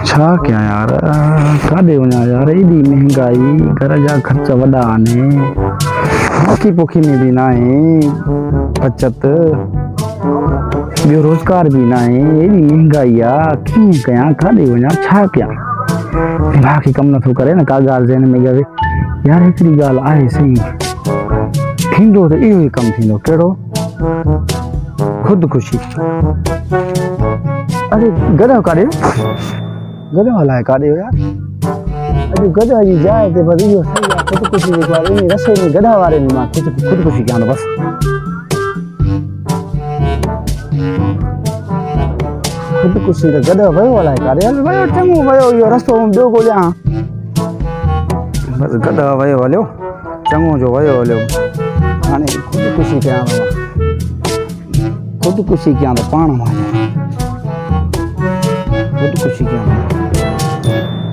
छा क्या यार, काॾे वञा यार, एॾी महांगाई, घर जा ख़र्च वॾा आहिनि, बाक़ी पोखी में बि न आहे बचत, ॿियो रोज़गार बि न आहे, एॾी महांगाई आहे, कीअं कयां, काॾे वञा, छा कयां, दिमाग़ खे कमु नथो करे न, का ॻाल्हि ज़हन में ॼवे यार, हिकिड़ी ॻाल्हि आहे सही, थींदो त इहो ई कमु थींदो, कहिड़ो, ख़ुदकुशी। अरे गॾो काॾे, गॾो हलाए काॾे हो यार, अॼु गॾ जी जाइ ते बस इहो सही आहे, ख़ुदकुशी जेको आहे इन रस्ते में गॾ वारे में मां ख़ुदकुशी कयां थो बसि। ख़ुदकुशी त गॾ वियो हलाए काॾे, हल वियो चङो वियो, इहो रस्तो ॿियो ॻोल्हियां, बसि गॾ वियो हलियो, चङो जो वियो हलियो, हाणे ख़ुदकुशी कयां थो, ख़ुदकुशी कयां थो पाण मां, ख़ुदकुशी कयां थो,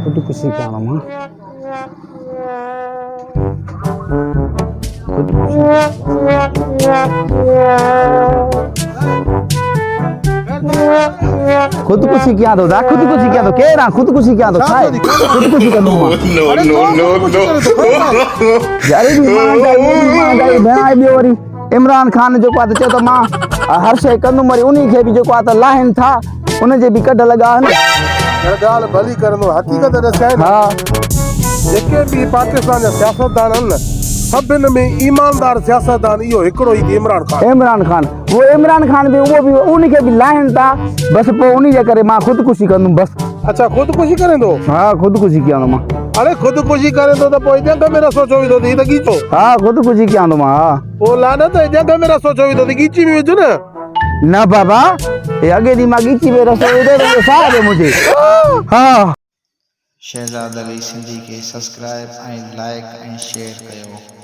ख़ुदकुशी कयां थो मां, ख़ुदकुशी कयां थो, ख़ुदकुशी कयां थो, केरु आहे ख़ुदकुशी कयां थो, छा आहे ख़ुदकुशी कंदो मां, यार महांगाई भेण, ॿियो वरी इमरान ख़ान जेको आहे त चए थो मां हर शइ कंदुमि, वरी उन्ही खे बि जेको आहे त लाहिनि था, उनजे बि कढ लॻा आहिनि, ॻाल्हि भली करंदो, हक़ीक़त ॾिसाए न, हा जेके बि पाकिस्तान जा सियासतदान आहिनि न, सभिनि में ईमानदार सियासतदान इहो हिकिड़ो ई इमरान ख़ान। इमरान ख़ान, वो इमरान ख़ान बि उहो बि उन खे बि लाहिनि था, बसि पोइ उन जे करे मां ख़ुदकुशी कंदुमि बसि। अच्छा ख़ुदकुशी करे थो? हा ख़ुदकुशी कयां थो मां। अरे ख़ुदकुशी करे थो त पोइ जंग में रसो चोवी थो थी त गीचो। हा ख़ुदकुशी कयां थो मां। हा पोइ लानत जंग में रसो चोवी थो थी, गीची बि विझ न। न बाबा, ये अॻे ॾींहुं मां गीची में रसो विधो त साह ॾे मुंहिंजे। हा शहज़ाद अली सिंधी के सब्सक्राइब ऐं लाइक ऐं शेयर कयो।